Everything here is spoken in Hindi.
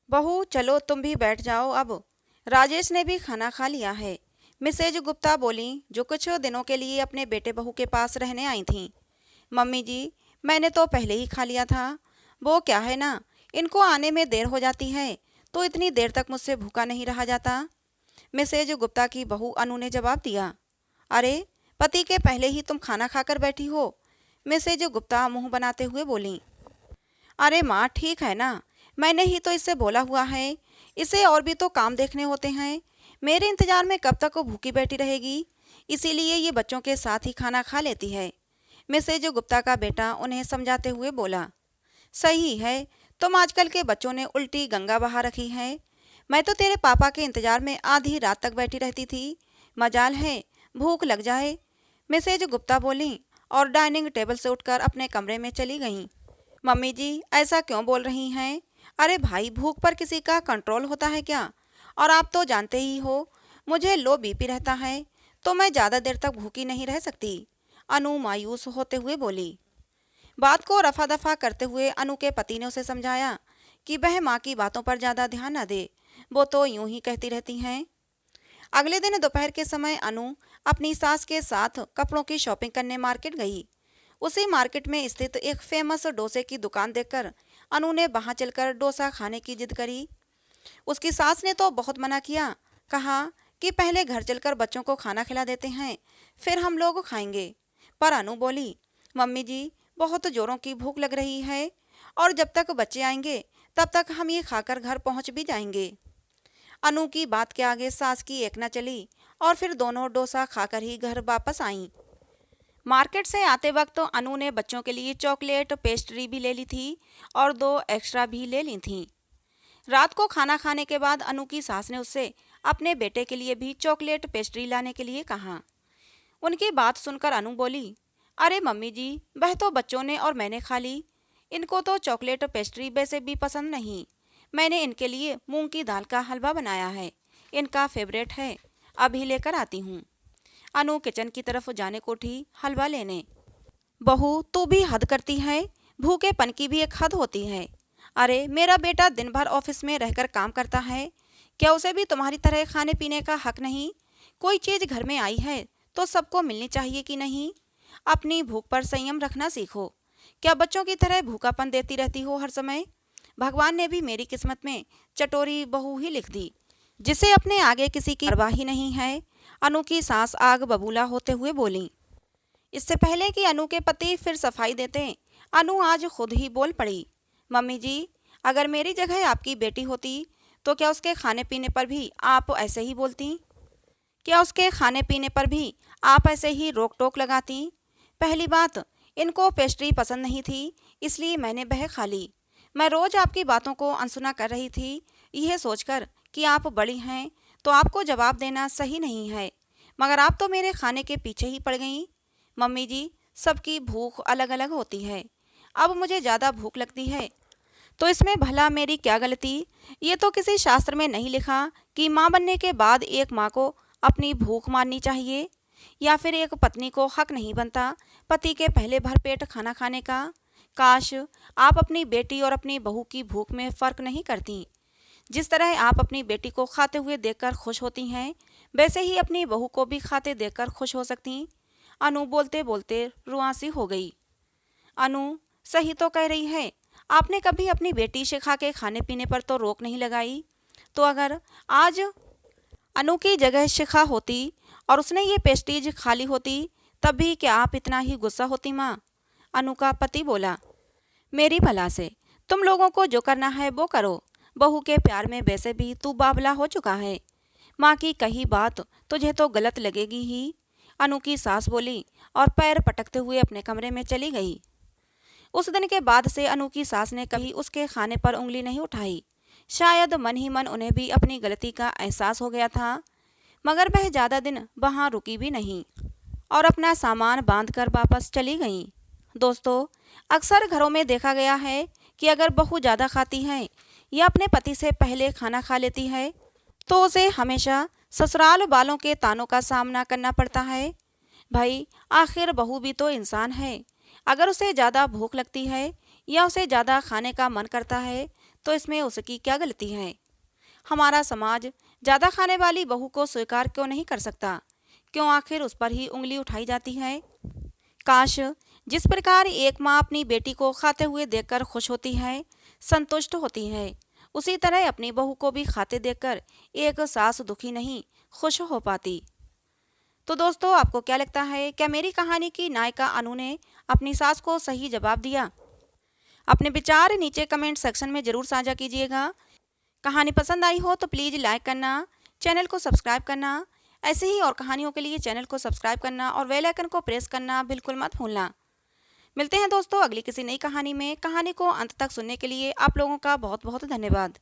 बहू चलो तुम भी बैठ जाओ अब। राजेश ने भी खाना खा लिया है। मिसेज गुप्ता बोली, जो कुछ दिनों के लिए अपने बेटे बहू के पास रहने आई थीं। मम्मी जी, मैंने तो पहले ही खा लिया था। वो क्या है ना, इनको आने में देर हो जाती है तो इतनी देर तक मुझसे भूखा नहीं रहा जाता। मिसेज गुप्ता की बहू अनु ने जवाब दिया। अरे, पति के पहले ही तुम खाना खाकर बैठी हो। मिसेज गुप्ता मुंह बनाते हुए बोली। अरे माँ, ठीक है ना, मैंने ही तो इससे बोला हुआ है। इसे और भी तो काम देखने होते हैं। मेरे इंतजार में कब तक वो भूखी बैठी रहेगी। इसीलिए ये बच्चों के साथ ही खाना खा लेती है। मिसेज गुप्ता का बेटा उन्हें समझाते हुए बोला। सही है, तुम आजकल के बच्चों ने उल्टी गंगा बहा रखी है। मैं तो तेरे पापा के इंतजार में आधी रात तक बैठी रहती थी। मजाल है भूख लग जाए। मिसेज गुप्ता बोली और डाइनिंग टेबल से उठकर अपने कमरे में चली गईं। मम्मी जी, ऐसा क्यों बोल रही हैं? अरे भाई, भूख पर किसी का कंट्रोल होता है क्या? और आप तो जानते ही हो, मुझे लो बीपी रहता है, तो मैं ज़्यादा देर तक भूखी नहीं रह सकती। अनु मायूस होते हुए बोली। बात को रफा दफा करते हुए अनु के पति ने उसे समझाया कि वह माँ की बातों पर ज़्यादा ध्यान न दे। वो तो यूं ही कहती रहती हैं। अगले दिन दोपहर के समय अनु अपनी सास के साथ कपड़ों की शॉपिंग करने मार्केट गई। उसी मार्केट में स्थित एक फेमस डोसे की दुकान देखकर अनु ने वहां चलकर डोसा खाने की जिद करी। उसकी सास ने तो बहुत मना किया। कहा कि पहले घर चलकर बच्चों को खाना खिला देते हैं, फिर हम लोग खाएंगे। पर अनु बोली, मम्मी जी, बहुत जोरों की भूख लग रही है और जब तक बच्चे आएंगे तब तक हम ये खाकर घर पहुंच भी जाएंगे। अनु की बात के आगे सास की एक न चली और फिर दोनों डोसा खाकर ही घर वापस आईं। मार्केट से आते वक्त तो अनु ने बच्चों के लिए चॉकलेट पेस्ट्री भी ले ली थी और दो एक्स्ट्रा भी ले ली थी। रात को खाना खाने के बाद अनु की सास ने उससे अपने बेटे के लिए भी चॉकलेट पेस्ट्री लाने के लिए कहा। उनकी बात सुनकर अनु बोली, अरे मम्मी जी, वह तो बच्चों ने और मैंने खा ली। इनको तो चॉकलेट पेस्ट्री वैसे भी पसंद नहीं। मैंने इनके लिए मूंग की दाल का हलवा बनाया है, इनका फेवरेट है। अभी लेकर आती हूँ। अनु किचन की तरफ जाने को उठी हलवा लेने। बहू, तू भी हद करती है। भूखेपन की भी एक हद होती है। अरे, मेरा बेटा दिन भर ऑफिस में रहकर काम करता है, क्या उसे भी तुम्हारी तरह खाने पीने का हक नहीं? कोई चीज घर में आई है तो सबको मिलनी चाहिए कि नहीं? अपनी भूख पर संयम रखना सीखो। क्या बच्चों की तरह भूखापन देती रहती हो हर समय? भगवान ने भी मेरी किस्मत में चटोरी बहू ही लिख दी, जिसे अपने आगे किसी की परवाह ही नहीं है। अनु की सास आग बबूला होते हुए बोली। इससे पहले कि अनु के पति फिर सफाई देते, अनु आज खुद ही बोल पड़ी। मम्मी जी, अगर मेरी जगह आपकी बेटी होती तो क्या उसके खाने पीने पर भी आप ऐसे ही बोलती? क्या उसके खाने पीने पर भी आप ऐसे ही रोक टोक लगाती? पहली बात, इनको पेस्ट्री पसंद नहीं थी, इसलिए मैंने वह खा ली। मैं रोज आपकी बातों को अनसुना कर रही थी, यह सोचकर कि आप बड़ी हैं तो आपको जवाब देना सही नहीं है, मगर आप तो मेरे खाने के पीछे ही पड़ गईं। मम्मी जी, सबकी भूख अलग अलग होती है। अब मुझे ज़्यादा भूख लगती है तो इसमें भला मेरी क्या गलती? ये तो किसी शास्त्र में नहीं लिखा कि माँ बनने के बाद एक माँ को अपनी भूख मारनी चाहिए, या फिर एक पत्नी को हक नहीं बनता पति के पहले भरपेट खाना खाने का। काश आप अपनी बेटी और अपनी बहू की भूख में फ़र्क नहीं करती। जिस तरह आप अपनी बेटी को खाते हुए देखकर खुश होती हैं, वैसे ही अपनी बहू को भी खाते देखकर खुश हो सकती। अनु बोलते बोलते रुआंसी हो गई। अनु सही तो कह रही है। आपने कभी अपनी बेटी शिखा के खाने पीने पर तो रोक नहीं लगाई। तो अगर आज अनु की जगह शिखा होती और उसने ये पेस्टीज खा ली होती, तब भी क्या आप इतना ही गुस्सा होती माँ? अनु का पति बोला। मेरी भला से तुम लोगों को जो करना है वो करो। बहू के प्यार में वैसे भी तू बावला हो चुका है। माँ की कही बात तुझे तो गलत लगेगी ही। अनु की सास बोली और पैर पटकते हुए अपने कमरे में चली गई। उस दिन के बाद से अनु की सास ने कभी उसके खाने पर उंगली नहीं उठाई। शायद मन ही मन उन्हें भी अपनी गलती का एहसास हो गया था, मगर वह ज़्यादा दिन वहाँ रुकी भी नहीं और अपना सामान बांधकर वापस चली गईं। दोस्तों, अक्सर घरों में देखा गया है कि अगर बहू ज़्यादा खाती है या अपने पति से पहले खाना खा लेती है तो उसे हमेशा ससुराल वालों के तानों का सामना करना पड़ता है। भाई, आखिर बहू भी तो इंसान है। अगर उसे ज़्यादा भूख लगती है या उसे ज़्यादा खाने का मन करता है तो इसमें उसकी क्या गलती है? हमारा समाज ज़्यादा खाने वाली बहू को स्वीकार क्यों नहीं कर सकता? क्यों आखिर उस पर ही उंगली उठाई जाती है? काश जिस प्रकार एक माँ अपनी बेटी को खाते हुए देखकर खुश होती है, संतुष्ट होती है, उसी तरह अपनी बहू को भी खाते देखकर एक सास दुखी नहीं, खुश हो पाती। तो दोस्तों, आपको क्या लगता है, क्या मेरी कहानी की नायिका अनु ने अपनी सास को सही जवाब दिया? अपने विचार नीचे कमेंट सेक्शन में ज़रूर साझा कीजिएगा। कहानी पसंद आई हो तो प्लीज़ लाइक करना, चैनल को सब्सक्राइब करना, ऐसे ही और कहानियों के लिए चैनल को सब्सक्राइब करना और बेल आइकन को प्रेस करना बिल्कुल मत भूलना। मिलते हैं दोस्तों अगली किसी नई कहानी में। कहानी को अंत तक सुनने के लिए आप लोगों का बहुत बहुत धन्यवाद।